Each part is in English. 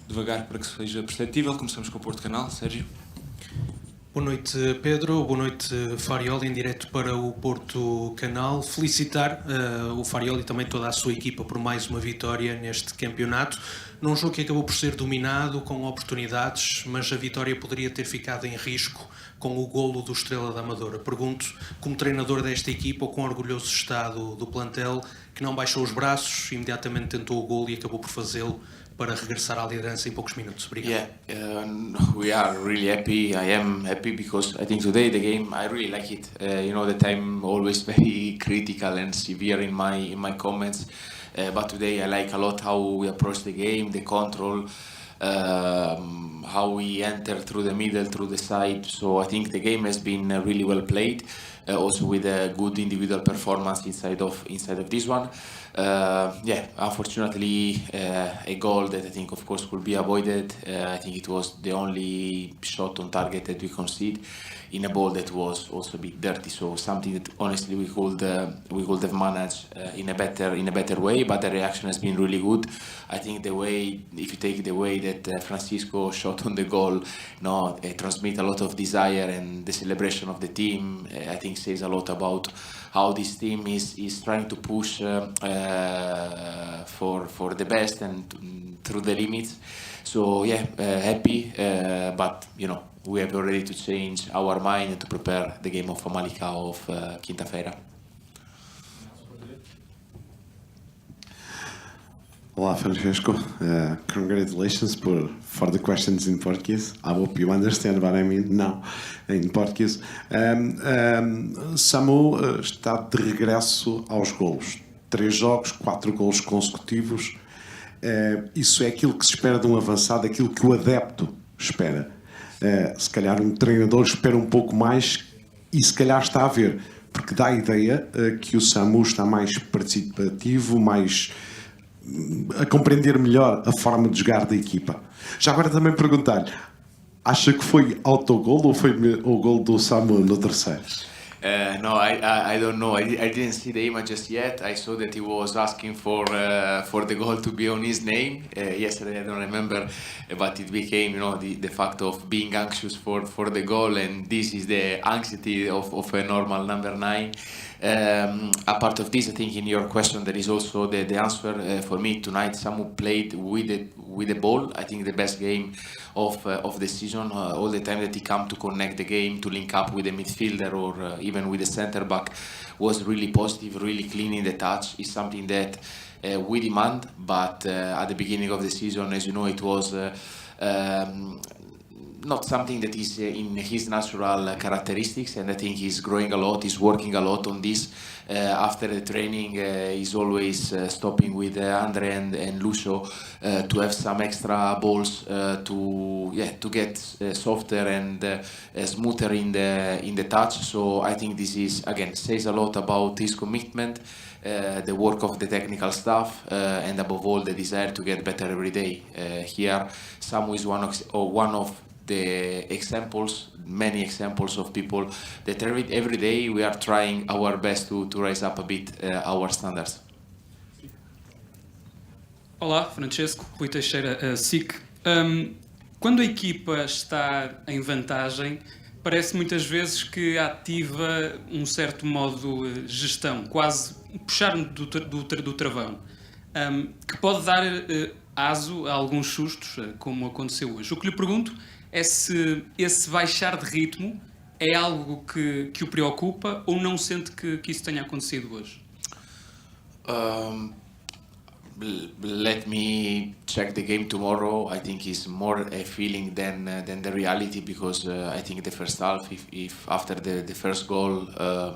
devagar para que seja perceptível. Começamos com o Porto Canal. Sérgio. Boa noite, Pedro. Boa noite, Farioli, em direto para o Porto Canal. Felicitar o Farioli e também toda a sua equipa por mais uma vitória neste campeonato. Num jogo que acabou por ser dominado, com oportunidades, mas a vitória poderia ter ficado em risco com o golo do Estrela da Amadora. Pergunto, como treinador desta equipa, o quão orgulhoso está do plantel, que não baixou os braços, imediatamente tentou o golo e acabou por fazê-lo para regressar à liderança em poucos minutos. Obrigado. We are really happy. I am happy because I think today the game, I really like it. You know that I'm always very critical and severe in my comments, but today I like a lot how we approach the game, the control, how we enter through the middle, through the side. So I think the game has been really well played, also with a good individual performance inside of this one. Unfortunately, a goal that I think, of course, could be avoided. I think it was the only shot on target that we conceded in a ball that was also a bit dirty. So something that honestly we could have managed in a better way. But the reaction has been really good. I think if you take the way that Francisco shot on the goal, transmit a lot of desire, and the celebration of the team, I think says a lot about how this team is trying to push for the best and through the limits. So happy, but we have already to change our mind and to prepare the game of Famalicão of quinta-feira. Olá, Francisco. Congratulations for the questions in Portuguese. I hope you understand what I mean now in Portuguese. Samu está de regresso aos golos. 3 jogos, 4 golos consecutivos. Isso é aquilo que se espera de um avançado, aquilo que o adepto espera. Se calhar um treinador espera um pouco mais e se calhar está a ver, porque dá a ideia que o Samu está mais participativo, mais a compreender melhor a forma de jogar da equipa. Já agora também perguntar-lhe, acha que foi autogol ou foi o gol do Samu no terceiro? No, I don't know. I didn't see the images yet. I saw that he was asking for the goal to be on his name. Yesterday, I don't remember, but it became, the fact of being anxious for the goal, and this is the anxiety of a normal number 9. Apart of this, I think in your question there is also the answer for me tonight. Samu played with the ball. I think the best game of the season. All the time that he come to connect the game, to link up with the midfielder or even with the center back, was really positive, really clean in the touch. Is something that we demand. But at the beginning of the season, as you know, it was not something that is in his natural characteristics, and I think he's growing a lot, he's working a lot on this. After the training, he's always stopping with Andre and Lucio to have some extra balls to get softer and smoother in the touch. So I think this is, again, says a lot about his commitment, the work of the technical staff, and above all the desire to get better every day. Here, Samu is one of the examples, many examples of people that every day we are trying our best to raise up a bit our standards. Olá, Francesco, Rui Teixeira, SIC. Quando a equipa está em vantagem, parece muitas vezes que ativa um certo modo de gestão, quase puxar do travão, que pode dar aso a alguns sustos, como aconteceu hoje. O que lhe pergunto é se esse baixar de ritmo é algo que o preocupa ou não sente que isso tenha acontecido hoje? Let me check the game tomorrow. I think it's more a feeling than the reality, because I think the first half, if after the first goal,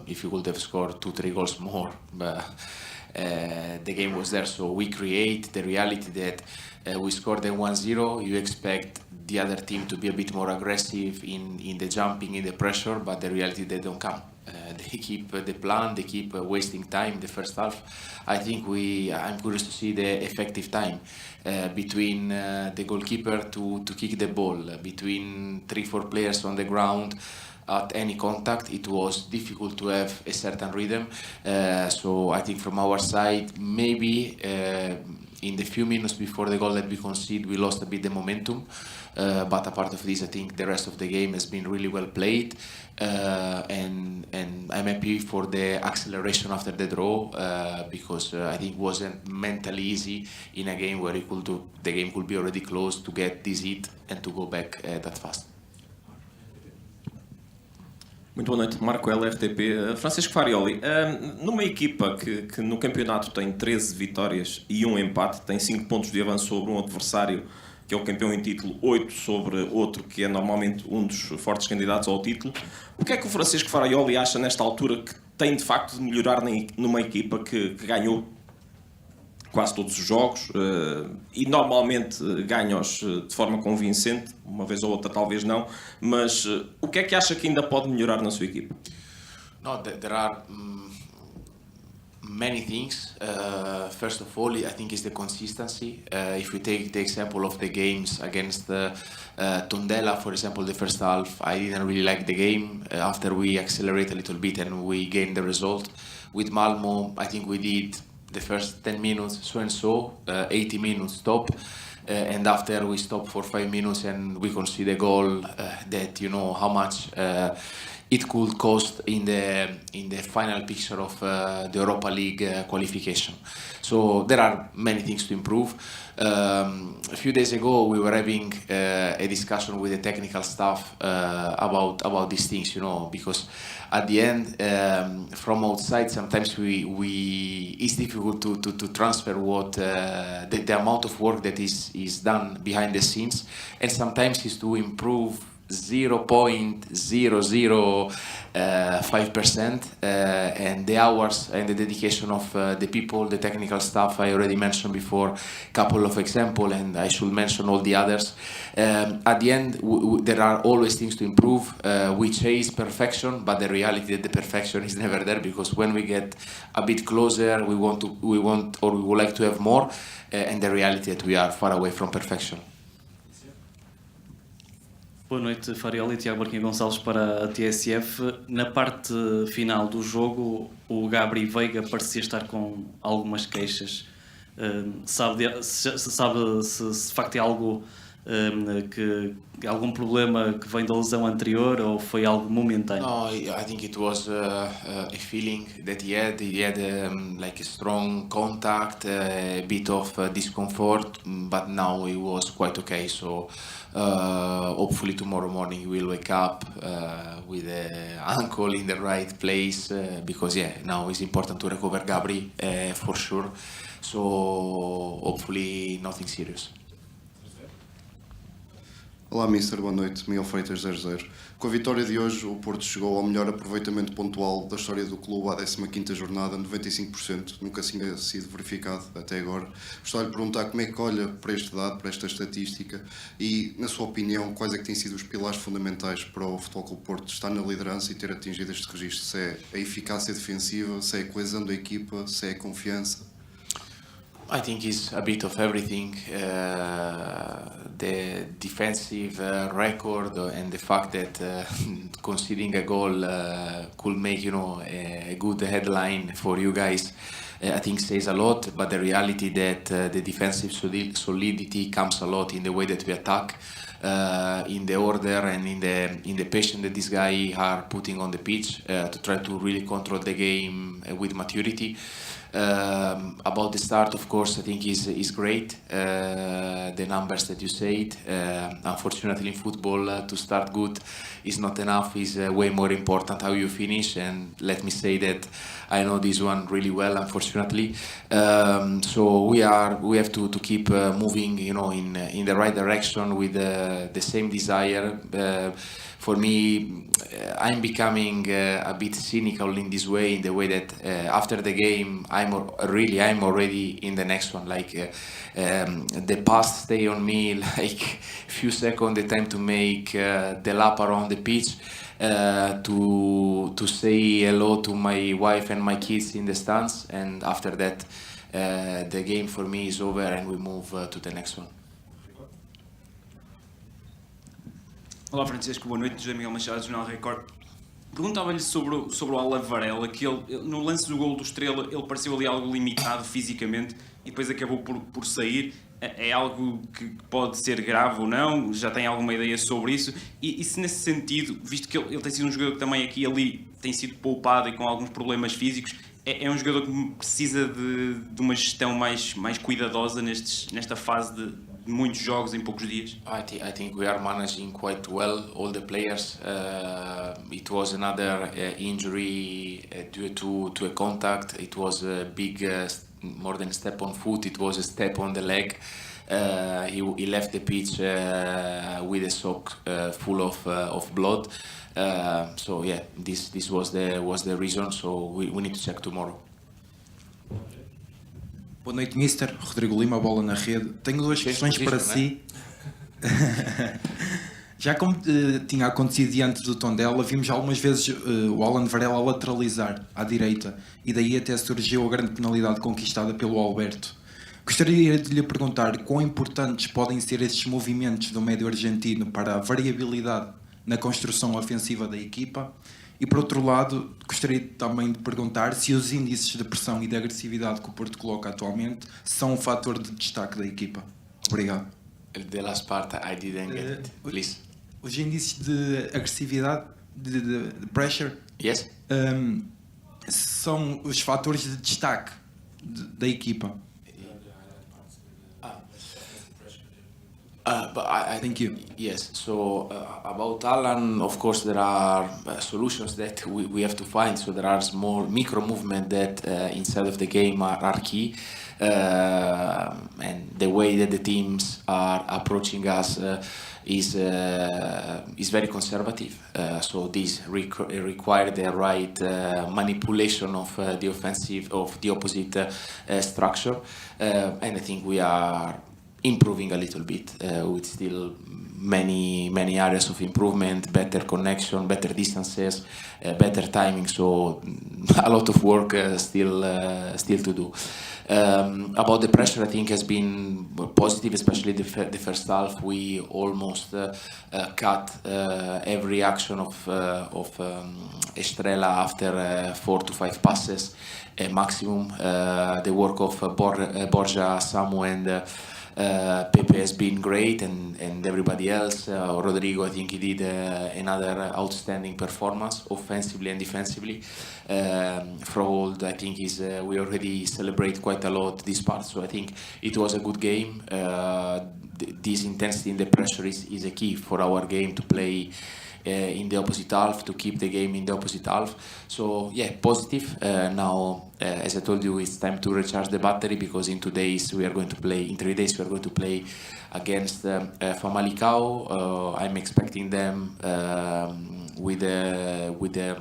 if you would have scored 2-3 goals more, but the game was there. So we create the reality that we scored the 1-0. You expect the other team to be a bit more aggressive in the jumping, in the pressure, but the reality they don't come. They keep the plan, they keep wasting time the first half. I think I'm curious to see the effective time between the goalkeeper to kick the ball, between 3-4 players on the ground. At any contact, it was difficult to have a certain rhythm. So I think from our side, maybe in the few minutes before the goal that we conceded, we lost a bit the momentum. But apart of this, I think the rest of the game has been really well played, and I'm happy for the acceleration after the draw, because I think it wasn't mentally easy in a game where the game could be already closed, to get this hit and to go back that fast. Muito boa noite, Marco L, RTP. Francisco Farioli, numa equipa que no campeonato tem 13 vitórias e 1 empate, tem 5 pontos de avanço sobre um adversário que é o campeão em título, 8 sobre outro que é normalmente um dos fortes candidatos ao título, o que é que o Francisco Farioli acha nesta altura que tem de facto de melhorar numa equipa que ganhou quase todos os jogos e normalmente ganha-os de forma convincente, uma vez ou outra talvez não, mas o que é que acha que ainda pode melhorar na sua equipa? No, there are many things. First of all, I think it's the consistency. If we take the example of the games against Tondela, for example, the first half, I didn't really like the game. After we accelerate a little bit and we gain the result. With Malmo, I think we did the first 10 minutes so and so, 80 minutes stop. And after we stop for 5 minutes and we concede a goal that you know how much it could cost in the final picture of the Europa League qualification. So there are many things to improve. A few days ago we were having a discussion with the technical staff about these things, you know, because at the end from outside sometimes it's difficult to transfer what the amount of work that is done behind the scenes, and sometimes is to improve 0.005%, and the hours and the dedication of the people, the technical staff. I already mentioned before a couple of examples, and I should mention all the others. At the end, there are always things to improve. We chase perfection, but the reality that the perfection is never there, because when we get a bit closer, we would like to have more, and the reality that we are far away from perfection. Boa noite, Farioli. Tiago Marquinhos Gonçalves para a TSF. Na parte final do jogo, o Gabri Veiga parecia estar com algumas queixas. Sabe se de facto é algo algum problema que vem da lesão anterior ou foi algo momentâneo? No, I think it was a feeling that he had. He had like a strong contact, a bit of discomfort, but now he was quite okay. So hopefully tomorrow morning he will wake up with the ankle in the right place, because now it's important to recover Gabri for sure. So hopefully nothing serious. Olá, Mister, boa noite. Miguel Freitas, 00. Com a vitória de hoje, o Porto chegou ao melhor aproveitamento pontual da história do clube à 15ª jornada, 95%, nunca tinha sido verificado até agora. Gostaria de perguntar como é que olha para este dado, para esta estatística, e, na sua opinião, quais é que têm sido os pilares fundamentais para o Futebol Clube Porto estar na liderança e ter atingido este registro? Se é a eficácia defensiva, se é a coesão da equipa, se é a confiança? I think it's a bit of everything. The defensive record and the fact that conceding a goal could make a good headline for you guys, I think says a lot. But the reality that the defensive solidity comes a lot in the way that we attack, in the order and in the patience that this guy are putting on the pitch to try to really control the game with maturity. About the start, of course, I think is great. The numbers that you said, unfortunately in football, to start good is not enough. Is way more important how you finish. And let me say that I know this one really well, unfortunately. So we have to keep moving, in the right direction with the same desire. For me, I'm becoming a bit cynical in this way, in the way that after the game, I'm already in the next one. Like the past stay on me like few seconds, the time to make the lap around the pitch, to say hello to my wife and my kids in the stands, and after that, the game for me is over and we move to the next one. Olá Francisco, boa noite, José Miguel Machado, Jornal Record. Perguntava-lhe sobre o Alan Varela, que ele, no lance do golo do Estrela, ele pareceu ali algo limitado fisicamente. e depois acabou por sair. É algo que pode ser grave ou não? Já tem alguma ideia sobre isso? E se nesse sentido, visto que ele tem sido um jogador que também aqui e ali tem sido poupado e com alguns problemas físicos, é um jogador que precisa de uma gestão mais cuidadosa nesta fase de muitos jogos em poucos dias? I think we are managing quite well all the players. It was another injury due to a contact. It was a big, more than a step on foot. It was a step on the leg. He left the pitch with a sock full of blood. So yeah, this was the reason. So we need to check tomorrow. Boa noite, Mister. Rodrigo Lima, Bola na Rede. Tenho duas questões para si. Já como tinha acontecido diante do Tondela, vimos algumas vezes o Alan Varela lateralizar à direita e daí até surgiu a grande penalidade conquistada pelo Alberto. Gostaria de lhe perguntar quão importantes podem ser estes movimentos do médio argentino para a variabilidade na construção ofensiva da equipa. E, por outro lado, gostaria também de perguntar se os índices de pressão e de agressividade que o Porto coloca atualmente são um fator de destaque da equipa. Obrigado. The last part I didn't get it. Please. Os índices de agressividade, de pressure, Yes. são os fatores de destaque da equipa. But I Thank you. Yes. So about Alan, of course, there are solutions that we have to find. So there are small micro movements that inside of the game are key, and the way that the teams are approaching us is very conservative. So this require the right manipulation of the offensive of the opposite structure, and I think we are improving a little bit with still many areas of improvement, better connection, better distances, better timing. So a lot of work still to do. About the pressure, I think has been positive, especially the first half. We almost cut every action of Estrella after 4 to 5 passes maximum. The work of Borja, Samu, and Pepe has been great, and everybody else. Rodrigo, I think he did another outstanding performance offensively and defensively. Froholt, I think we already celebrate quite a lot this part, so I think it was a good game. This intensity and the pressure is a key for our game to play in the opposite half, to keep the game in the opposite half. So yeah, positive. Now, as I told you, it's time to recharge the battery, because in 3 days we are going to play against Famalicão. I'm expecting them with a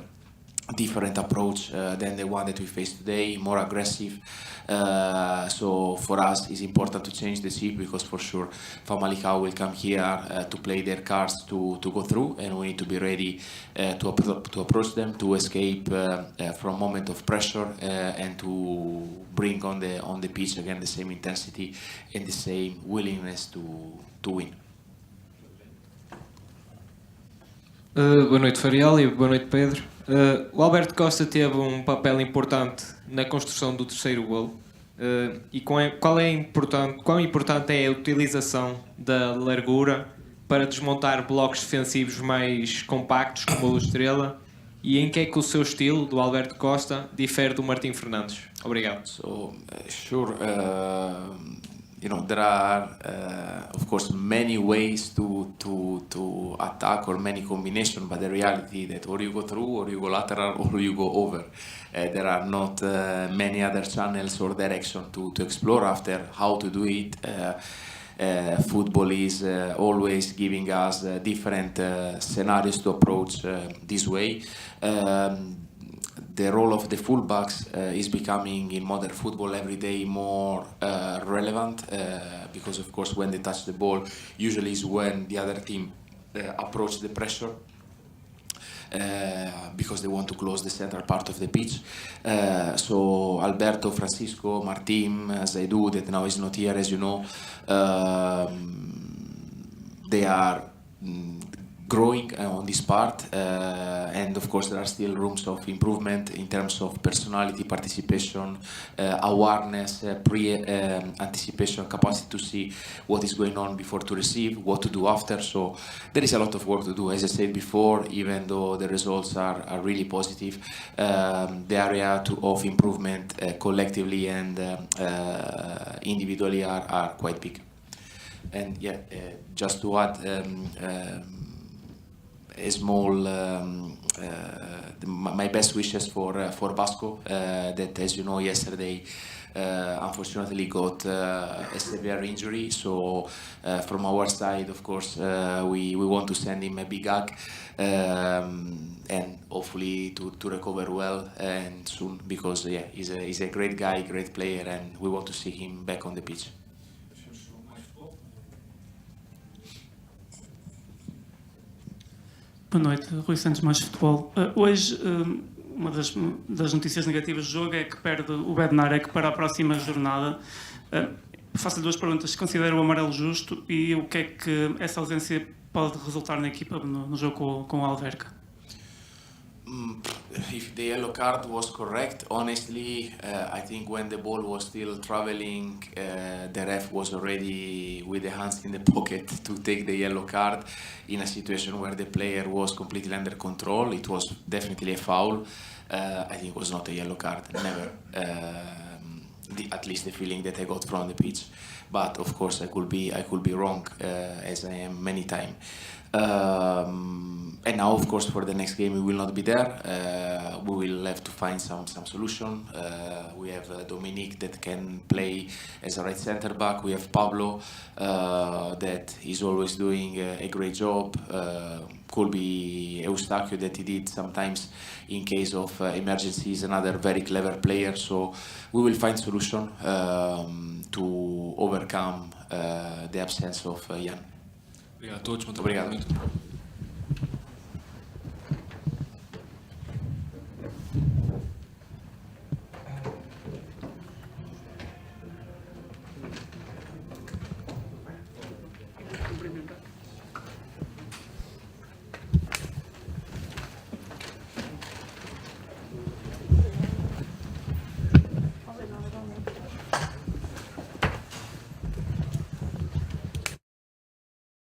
different approach than the one that we faced today, more aggressive. So for us it's important to change the shape, because for sure Famalicão will come here to play their cards to go through, and we need to be ready to approach them, to escape from moment of pressure, and to bring on the pitch again the same intensity and the same willingness to win. Boa noite, Farial, e boa noite, Pedro. O Alberto Costa teve um papel importante na construção do terceiro golo. E quão importante é a utilização da largura para desmontar blocos defensivos mais compactos, como o Estrela, e em que é que o seu estilo, do Alberto Costa, difere do Martim Fernandes? Obrigado. So, sure. There are, of course, many ways to attack, or many combinations, but the reality that or you go through, or you go lateral, or you go over. There are not many other channels or direction to explore after how to do it. Football is always giving us different scenarios to approach this way. The role of the fullbacks is becoming in modern football every day more relevant, because of course when they touch the ball usually is when the other team approach the pressure, because they want to close the central part of the pitch. So Alberto, Francisco, Martim, Zaidu, that now is not here, as you know, they are growing on this part, and of course there are still rooms of improvement in terms of personality, participation, awareness, pre-anticipation, capacity to see what is going on before to receive, what to do after. So there is a lot of work to do. As I said before, even though the results are really positive, the area of improvement collectively and individually are quite big. And yeah, just to add a small, my best wishes for Vasco, that, as you know, yesterday unfortunately got a severe injury. So from our side, of course, we want to send him a big hug, and hopefully to recover well and soon, because yeah, he's a great guy, great player, and we want to see him back on the pitch. Boa noite, Rui Santos, Mais Futebol. Hoje, uma das notícias negativas do jogo é que perde o Bednarek para a próxima jornada. Faço-lhe duas perguntas. Considera o amarelo justo e o que é que essa ausência pode resultar na equipa no jogo com o Alverca? If the yellow card was correct, honestly, I think when the ball was still traveling, the ref was already with the hands in the pocket to take the yellow card in a situation where the player was completely under control. It was definitely a foul. I think it was not a yellow card, never. At least the feeling that I got from the pitch. But of course, I could be wrong, as I am many times. And now, of course, for the next game we will not be there. We will have to find some solution. We have Dominic that can play as a right centre back. We have Pablo that is always doing a great job. Could be Eustachio that he did sometimes in case of emergencies. Another very clever player. So we will find solution to overcome the absence of Jan. Obrigado a todos. Obrigado.